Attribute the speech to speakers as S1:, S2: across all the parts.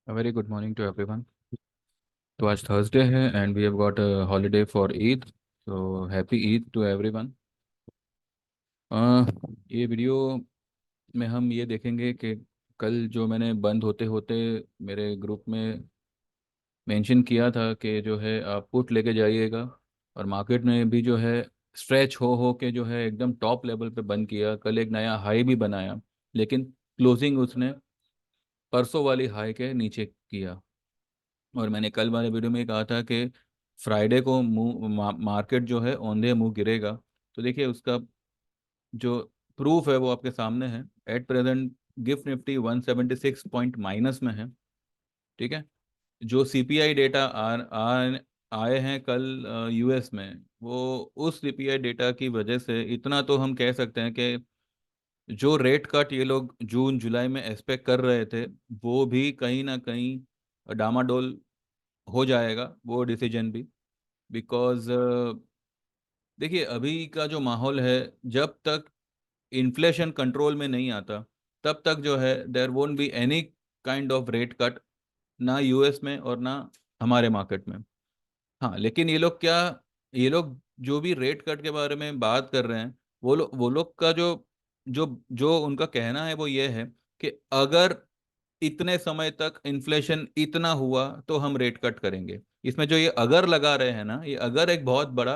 S1: A very good morning to everyone. तो आज Thursday है and we have got a holiday for Eid, so happy Eid to everyone. ये video में हम ये देखेंगे कि कल जो मैंने बंद होते होते मेरे ग्रुप में मेंशन किया था कि जो है आप पुट लेके जाइएगा, और मार्केट में भी जो है स्ट्रेच हो के जो है एकदम टॉप लेवल पे बंद किया। कल एक नया हाई भी बनाया, लेकिन क्लोजिंग उसने परसों वाली हाई के नीचे किया। और मैंने कल वाले वीडियो में कहा था कि फ्राइडे को मार्केट जो है औंधे मुंह गिरेगा। तो देखिए उसका जो प्रूफ है वो आपके सामने है। At present gift Nifty 176 point minus में है। ठीक है। जो सीपीआई डेटा आए हैं कल यूएस में, वो उस सीपीआई डेटा की वजह से इतना तो हम कह सकते हैं कि जो रेट कट ये लोग जून जुलाई में एक्सपेक्ट कर रहे थे, वो भी कहीं ना कहीं डामाडोल हो जाएगा वो डिसीजन भी। बिकॉज देखिए अभी का जो माहौल है, जब तक इन्फ्लेशन कंट्रोल में नहीं आता तब तक जो है there won't be any kind of rate cut, ना यूएस में और ना हमारे मार्केट में। हाँ, लेकिन ये लोग जो भी रेट कट के बारे में बात कर रहे हैं, वो लोग का जो जो जो उनका कहना है वो ये है कि अगर इतने समय तक इन्फ्लेशन इतना हुआ तो हम रेट कट करेंगे। इसमें जो ये अगर लगा रहे हैं ना, ये अगर एक बहुत बड़ा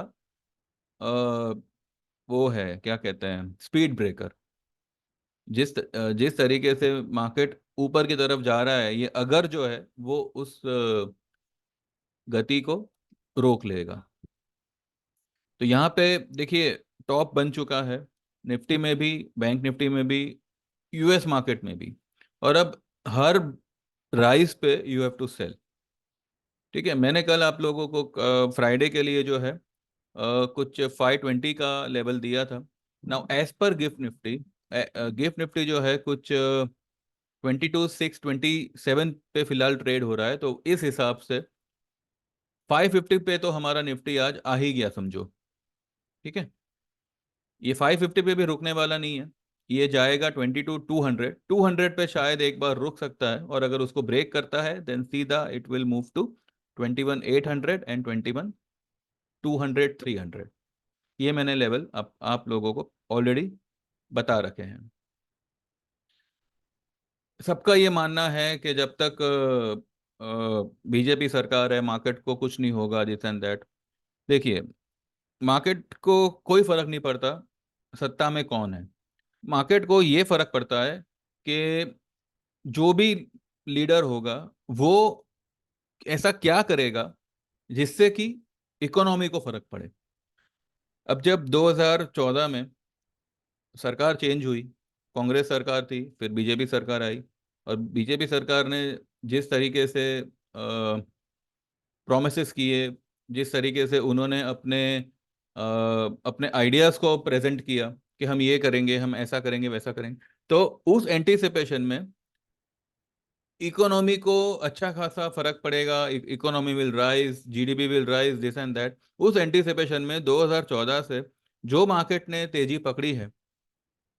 S1: वो है, क्या कहते हैं, स्पीड ब्रेकर। जिस तरीके से मार्केट ऊपर की तरफ जा रहा है, ये अगर जो है वो उस गति को रोक लेगा। तो यहाँ पे देखिए टॉप बन चुका है, निफ्टी में भी, बैंक निफ्टी में भी, यूएस मार्केट में भी। और अब हर राइस पे यू हैव टू सेल। ठीक है। मैंने कल आप लोगों को फ्राइडे के लिए जो है कुछ 520 का लेवल दिया था। Now as per GIFT Nifty जो है कुछ 22,627 पे फिलहाल ट्रेड हो रहा है। तो इस हिसाब से 550 पे तो हमारा निफ्टी आज आ ही गया समझो। ठीक है। ये 550 पे भी रुकने वाला नहीं है, ये जाएगा 22,200। 200 पे शायद एक बार रुक सकता है, और अगर उसको ब्रेक करता है देन सीधा it will move to 21,800 and 21,200, 300। ये मैंने लेवल आप लोगों को ऑलरेडी बता रखे हैं। सबका ये मानना है कि जब तक बीजेपी सरकार है मार्केट को कुछ नहीं होगा, दिस एंड दैट। देखिए मार्केट को कोई फर्क नहीं पड़ता सत्ता में कौन है। मार्केट को ये फर्क पड़ता है कि जो भी लीडर होगा वो ऐसा क्या करेगा जिससे कि इकोनॉमी को फर्क पड़े। अब जब 2014 में सरकार चेंज हुई, कांग्रेस सरकार थी, फिर बीजेपी सरकार आई, और बीजेपी सरकार ने जिस तरीके से प्रोमिसेस किए, जिस तरीके से उन्होंने अपने आइडियाज़ को प्रेजेंट किया कि हम ये करेंगे, हम ऐसा करेंगे, वैसा करेंगे, तो उस एंटीसिपेशन में इकोनॉमी को अच्छा खासा फर्क पड़ेगा, economy will rise, GDP will rise, this and that. उस एंटीसिपेशन में 2014 से जो मार्केट ने तेजी पकड़ी है,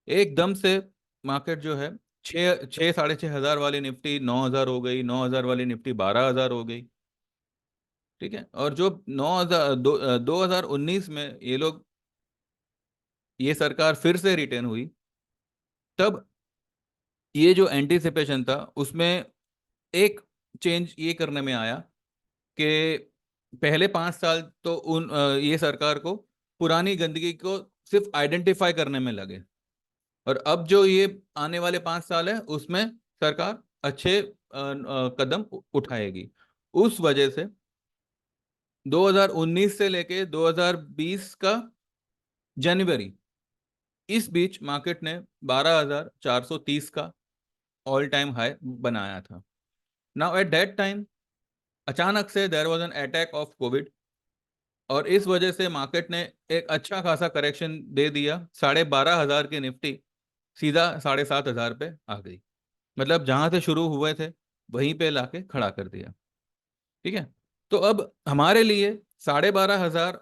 S1: एकदम से मार्केट जो है छः छः 6,500 वाली निफ्टी 9,000 हो गई, 9,000 वाली निफ्टी 12,000 हो गई। ठीक है। और जो 2019 में ये सरकार फिर से रिटेन हुई, तब ये जो एंटीसिपेशन था उसमें एक चेंज ये करने में आया कि पहले 5 साल तो ये सरकार को पुरानी गंदगी को सिर्फ आइडेंटिफाई करने में लगे, और अब जो ये आने वाले 5 साल है उसमें सरकार अच्छे कदम उठाएगी। उस वजह से 2019 से लेके 2020 का जनवरी, इस बीच मार्केट ने 12,430 का ऑल टाइम हाई बनाया था। नाउ एट दैट टाइम अचानक से there was an attack of Covid, और इस वजह से मार्केट ने एक अच्छा खासा करेक्शन दे दिया। 12,500 की निफ्टी सीधा 7,500 पे आ गई। मतलब जहां से शुरू हुए थे वहीं पे लाके खड़ा कर दिया। ठीक है। तो अब हमारे लिए 12,500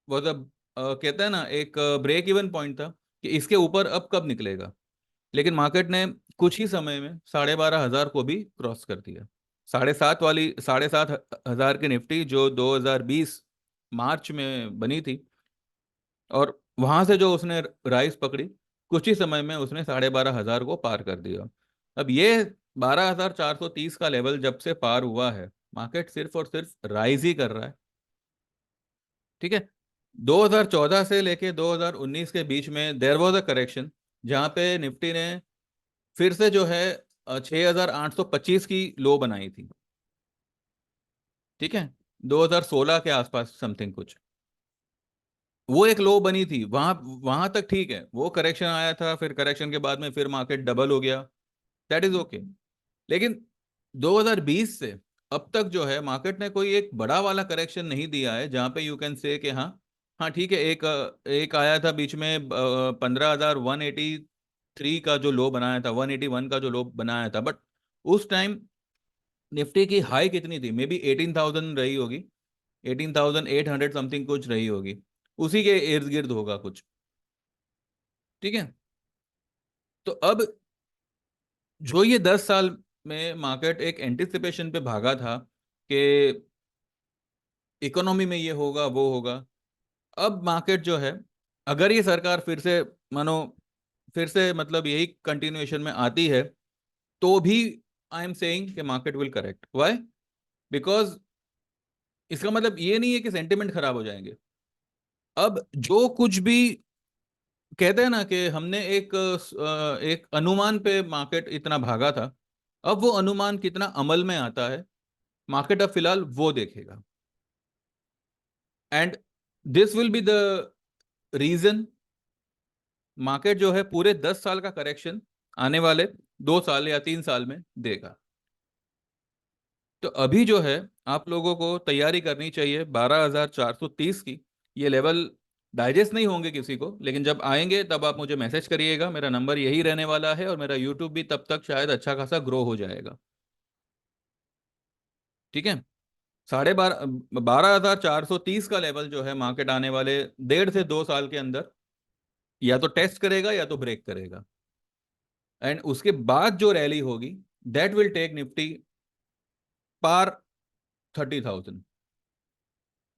S1: वॉज अ कहते हैं ना, एक ब्रेक इवन पॉइंट था कि इसके ऊपर अब कब निकलेगा। लेकिन मार्केट ने कुछ ही समय में 12,500 को भी क्रॉस कर दिया। 7,500 की निफ्टी जो 2020 मार्च में बनी थी, और वहां से जो उसने राइस पकड़ी, कुछ ही समय में उसने 12,500 को पार कर दिया। अब ये 12,430 का लेवल जब से पार हुआ है, मार्केट सिर्फ और सिर्फ राइज ही कर रहा है। ठीक है। 2014 से लेके 2019 के बीच में देयर वाज अ करेक्शन, जहां पे निफ्टी ने फिर से जो है 6,825 की लो बनाई थी। ठीक है। 2016 के आसपास समथिंग कुछ वो एक लो बनी थी, वहां वहां तक ठीक है, वो करेक्शन आया था, फिर करेक्शन के बाद में फिर मार्केट डबल हो गया, दैट इज ओके। लेकिन 2020 से अब तक जो है मार्केट ने कोई एक बड़ा वाला करेक्शन नहीं दिया है जहां पे यू कैन से कि हाँ, हाँ ठीक है, एक आया था बीच में 15,183 का जो लो बनाया था, 181 का जो लो बनाया था, बट उस टाइम निफ्टी की हाई कितनी थी? मे बी 18,000 रही होगी, 18,800 समथिंग कुछ रही होगी, उसी के इर्द गिर्द होगा कुछ। ठीक है। तो अब जो ये 10 साल में मार्केट एक एंटिसिपेशन पे भागा था कि इकोनॉमी में ये होगा वो होगा, अब मार्केट जो है, अगर ये सरकार फिर से मानो फिर से मतलब यही कंटिन्यूएशन में आती है, तो भी आई एम सेइंग कि market will correct. Why? Because इसका मतलब ये नहीं है कि सेंटिमेंट खराब हो जाएंगे। अब जो कुछ भी कहते हैं ना कि हमने एक अनुमान पे मार्केट इतना भागा था, अब वो अनुमान कितना अमल में आता है, मार्केट अब फिलहाल वो देखेगा। And this will be the reason market जो है पूरे 10 साल का करेक्शन आने वाले 2 साल या 3 साल में देगा। तो अभी जो है आप लोगों को तैयारी करनी चाहिए 12,430 की। ये लेवल डाइजेस्ट नहीं होंगे किसी को, लेकिन जब आएंगे तब आप मुझे मैसेज करिएगा, मेरा नंबर यही रहने वाला है, और मेरा यूट्यूब भी तब तक शायद अच्छा खासा ग्रो हो जाएगा। ठीक है। 12,430 का लेवल जो है मार्केट आने वाले 1.5 से 2 साल के अंदर या तो टेस्ट करेगा या तो ब्रेक करेगा, एंड उसके बाद जो रैली होगी दैट विल टेक निफ्टी पार 30,000,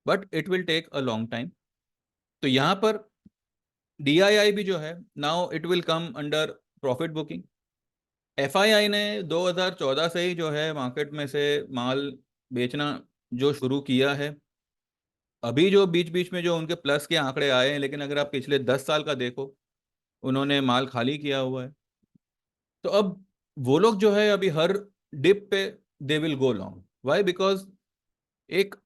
S1: but it will take a long time. तो यहां पर डीआईआई भी जो है, now it will come under profit booking. FII ने 2014 से ही जो है मार्केट में से माल बेचना जो शुरू किया है। अभी जो बीच बीच में जो उनके प्लस के आंकड़े आए हैं, लेकिन अगर आप पिछले 10 साल का देखो, उन्होंने माल खाली किया हुआ है। तो अब वो लोग जो है अभी हर डिप पे they will go long. Why? Because एक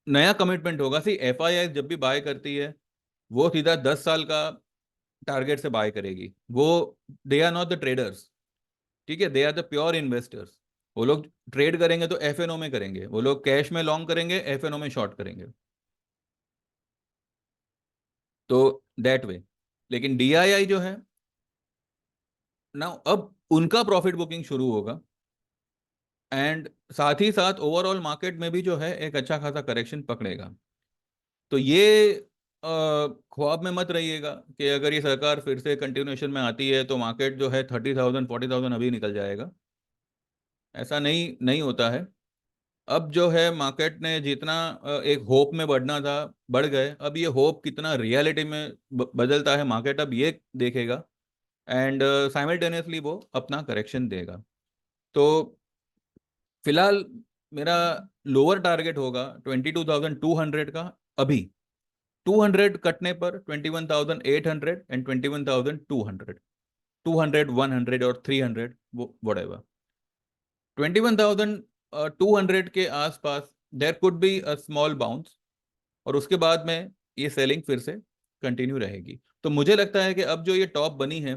S1: नया कमिटमेंट होगा। सी एफआईआई जब भी बाय करती है, वो सीधा 10 साल का टारगेट से बाय करेगी। वो they are not the traders. ठीक है, they are the pure investors. वो लोग ट्रेड करेंगे तो एफएनओ में करेंगे, वो लोग कैश में लॉन्ग करेंगे, एफएनओ में शॉर्ट करेंगे। तो दैट वे। लेकिन डीआईआई जो है ना, अब उनका प्रॉफिट बुकिंग शुरू होगा, एंड साथ ही साथ ओवरऑल मार्केट में भी जो है एक अच्छा खासा करेक्शन पकड़ेगा। तो ये ख्वाब में मत रहिएगा कि अगर ये सरकार फिर से कंटिन्यूएशन में आती है तो मार्केट जो है 30,000 40,000 अभी निकल जाएगा। ऐसा नहीं नहीं होता है। अब जो है मार्केट ने जितना एक होप में बढ़ना था, बढ़ गए। अब ये होप कितना रियलिटी में बदलता है, मार्केट अब ये देखेगा, एंड साइमल्टेनियसली वो अपना करेक्शन देगा। तो फिलहाल मेरा लोअर टारगेट होगा 22,200 का अभी। 200 कटने पर 21,800 एंड 21,200, 200 100 और 300, वो whatever। 21,200 के आसपास there could be a small bounce, और उसके बाद में ये सेलिंग फिर से कंटिन्यू रहेगी। तो मुझे लगता है कि अब जो ये टॉप बनी है,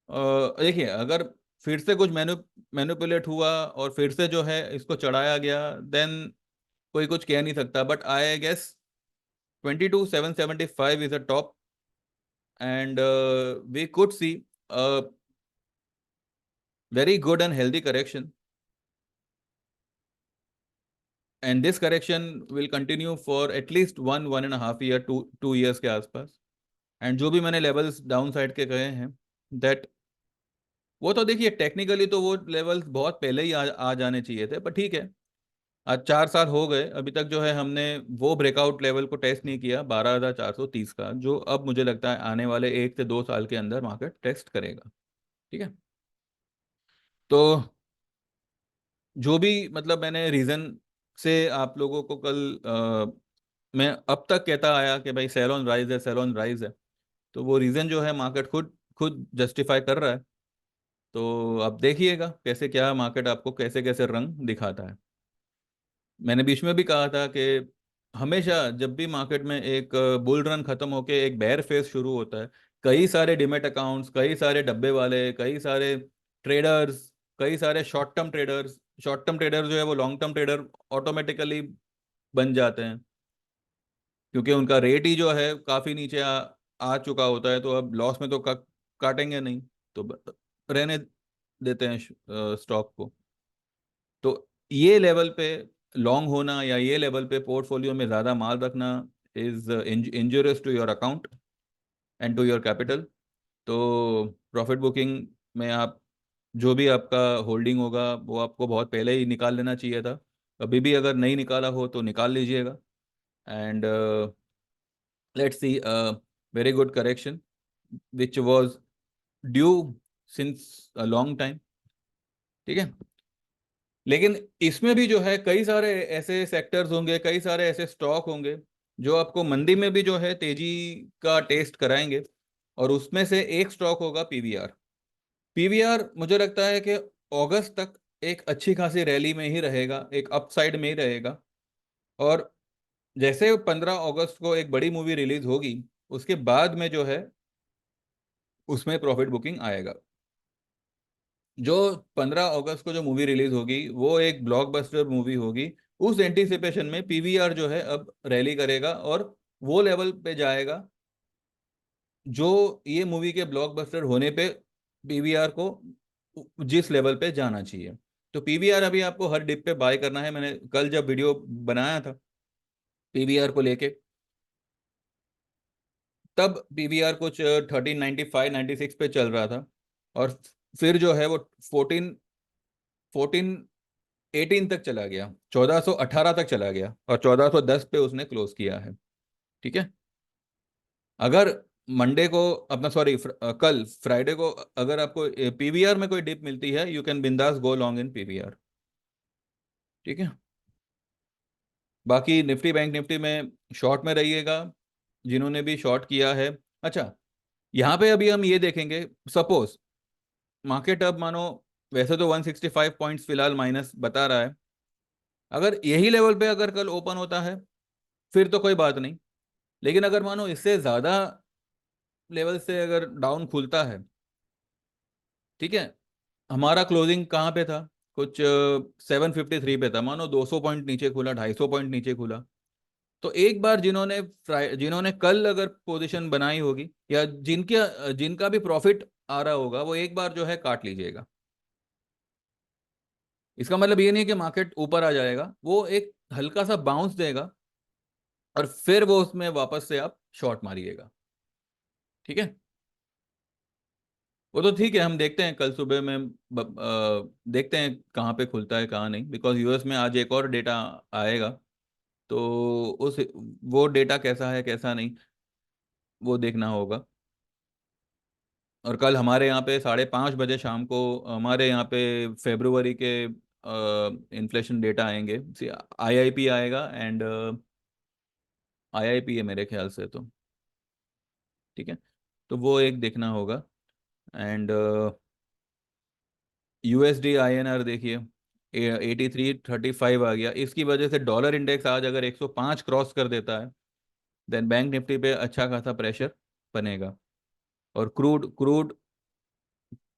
S1: देखिए, अगर फिर से कुछ मैनुपुलेट हुआ और फिर से जो है इसको चढ़ाया गया, देन कोई कुछ कह नहीं सकता, but I guess 22,775 is a top, and we could see a very good and healthy correction, and this correction will continue for at least 1.5 year, 2 2 years के आसपास। एंड जो भी मैंने लेवल्स डाउन साइड के कहे हैं, दैट वो तो देखिए टेक्निकली तो वो लेवल्स बहुत पहले ही आ जाने चाहिए थे, पर ठीक है। आज 4 साल हो गए, अभी तक जो है हमने वो ब्रेकआउट लेवल को टेस्ट नहीं किया 12,430 का, जो अब मुझे लगता है आने वाले 1 से 2 साल के अंदर मार्केट टेस्ट करेगा। ठीक है। तो जो भी मतलब मैंने रीजन से आप लोगों को कल मैं अब तक कहता आया कि भाई सेल ऑन राइज है, सेल ऑन राइज है, तो वो रीजन जो है मार्केट खुद खुद जस्टिफाई कर रहा है। तो अब देखिएगा कैसे क्या मार्केट आपको कैसे कैसे रंग दिखाता है। मैंने बीच में भी कहा था कि हमेशा जब भी मार्केट में एक बुल रन खत्म होके एक बेयर फेस शुरू होता है, कई सारे डिमेट अकाउंट्स, कई सारे डब्बे वाले, कई सारे ट्रेडर्स, कई सारे शॉर्ट टर्म ट्रेडर जो है वो लॉन्ग टर्म ट्रेडर ऑटोमेटिकली बन जाते हैं, क्योंकि उनका रेट ही जो है काफी नीचे आ चुका होता है, तो अब लॉस में तो काटेंगे नहीं, तो रहने देते हैं स्टॉक को। तो ये लेवल पे लॉन्ग होना या ये लेवल पे पोर्टफोलियो में ज़्यादा माल रखना is injurious to your account and to your capital. तो प्रॉफिट बुकिंग में आप जो भी आपका होल्डिंग होगा वो आपको बहुत पहले ही निकाल लेना चाहिए था। अभी भी अगर नहीं निकाला हो तो निकाल लीजिएगा। And let's see very good correction which was due since a long time. ठीक है। लेकिन इसमें भी जो है कई सारे ऐसे सेक्टर्स होंगे, कई सारे ऐसे स्टॉक होंगे जो आपको मंदी में भी जो है तेजी का टेस्ट कराएंगे। और उसमें से एक स्टॉक होगा पीवीआर। पीवीआर मुझे लगता है कि अगस्त तक एक अच्छी खासी रैली में ही रहेगा, एक अपसाइड में ही रहेगा। और जैसे 15 अगस्त को एक बड़ी मूवी रिलीज होगी, उसके बाद में जो है उसमें प्रॉफिट बुकिंग आएगा। जो 15 अगस्त को जो मूवी रिलीज होगी वो एक ब्लॉकबस्टर मूवी होगी। उस एंटीसिपेशन में पीवीआर जो है अब रैली करेगा और वो लेवल पे जाएगा जो ये मूवी के ब्लॉकबस्टर होने पे पीवीआर को जिस लेवल पे जाना चाहिए। तो पीवीआर अभी आपको हर डिप पे बाय करना है। मैंने कल जब वीडियो बनाया था पीवीआर को लेके, तब पीवीआर कुछ 1395 96 पे चल रहा था। और फिर जो है वो 14 18 तक चला गया, 1418 तक चला गया और 1410 पे उसने क्लोज किया है। ठीक है। अगर मंडे को अपना सॉरी कल फ्राइडे को अगर आपको पीवीआर में कोई डिप मिलती है, यू कैन बिंदास गो लॉन्ग इन पीवीआर। ठीक है। बाकी निफ्टी बैंक निफ्टी में शॉर्ट में रहिएगा जिन्होंने भी शॉर्ट किया है। अच्छा, यहाँ पे अभी हम ये देखेंगे, सपोज मार्केट अब मानो, वैसे तो 165 पॉइंट्स फिलहाल माइनस बता रहा है, अगर यही लेवल पे अगर कल ओपन होता है फिर तो कोई बात नहीं। लेकिन अगर मानो इससे ज्यादा लेवल से अगर डाउन खुलता है, ठीक है, हमारा क्लोजिंग कहाँ पे था, कुछ 753 पे था, मानो 200 पॉइंट नीचे खुला, 250 पॉइंट नीचे खुला, तो एक बार जिन्होंने कल अगर पोजीशन बनाई होगी या जिनका भी प्रॉफिट आ रहा होगा, वो एक बार जो है काट लीजिएगा। इसका मतलब ये नहीं है कि मार्केट ऊपर आ जाएगा, वो एक हल्का सा बाउंस देगा और फिर वो उसमें वापस से आप शॉर्ट मारिएगा। ठीक है। वो तो ठीक है, हम देखते हैं कल सुबह में देखते हैं कहाँ पे खुलता है कहाँ नहीं, बिकॉज यूएस में आज एक और डेटा आएगा। तो उस वो डेटा कैसा है कैसा नहीं वो देखना होगा। और कल हमारे यहाँ पे 5:30 बजे शाम को हमारे यहाँ पे फेब्रुवरी के इन्फ्लेशन डेटा आएंगे। आईआईपी आएगा एंड आईआईपी है मेरे ख्याल से तो। ठीक है। तो वो एक देखना होगा। एंड यूएसडी आईएनआर देखिए 8335 आ गया, इसकी वजह से डॉलर इंडेक्स आज अगर 105 क्रॉस कर देता है, देन बैंक निफ्टी पे अच्छा खासा प्रेशर बनेगा। और क्रूड क्रूड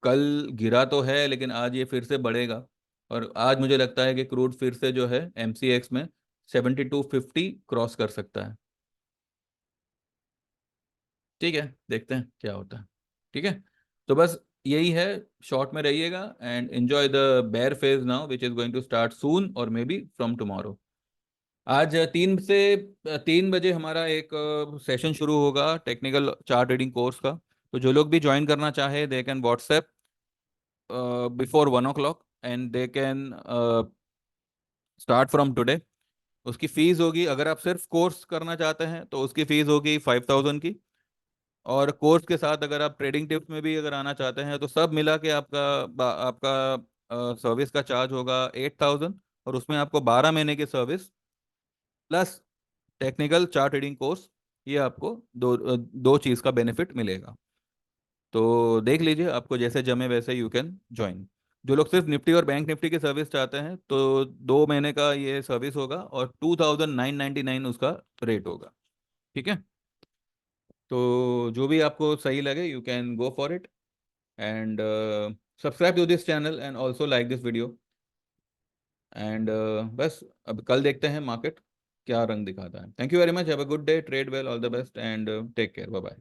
S1: कल गिरा तो है लेकिन आज ये फिर से बढ़ेगा। और आज मुझे लगता है कि क्रूड फिर से जो है एमसीएक्स में 7250 क्रॉस कर सकता है। ठीक है, देखते हैं क्या होता है। ठीक है। तो बस यही है, शॉर्ट में रहिएगा and enjoy the bear phase now which is going to start soon और मे बी फ्रॉम टुमारो। आज 3 बजे हमारा एक सेशन शुरू होगा टेक्निकल चार्ट रीडिंग कोर्स का। तो जो लोग भी ज्वाइन करना चाहे they can WhatsApp before 1 o'clock and they can start from today. उसकी फीस होगी, अगर आप सिर्फ कोर्स करना चाहते हैं तो उसकी फीस होगी 5,000 की। और कोर्स के साथ अगर आप ट्रेडिंग टिप्स में भी अगर आना चाहते हैं तो सब मिला के आपका सर्विस का चार्ज होगा 8,000। और उसमें आपको 12 महीने की service plus technical chart reading course, ये आपको दो चीज़ का बेनिफिट मिलेगा। तो देख लीजिए, आपको जैसे जमे वैसे यू कैन ज्वाइन। जो लोग सिर्फ निफ्टी और बैंक निफ्टी की सर्विस चाहते हैं तो 2 महीने का ये सर्विस होगा और 2,999 उसका रेट होगा। ठीक है। तो जो भी आपको सही लगे you can go for it. And subscribe to this channel and also like this video. And बस अब कल देखते हैं मार्केट क्या रंग दिखाता है। Thank you very much, have a good day, trade well, all the best and take care, bye bye.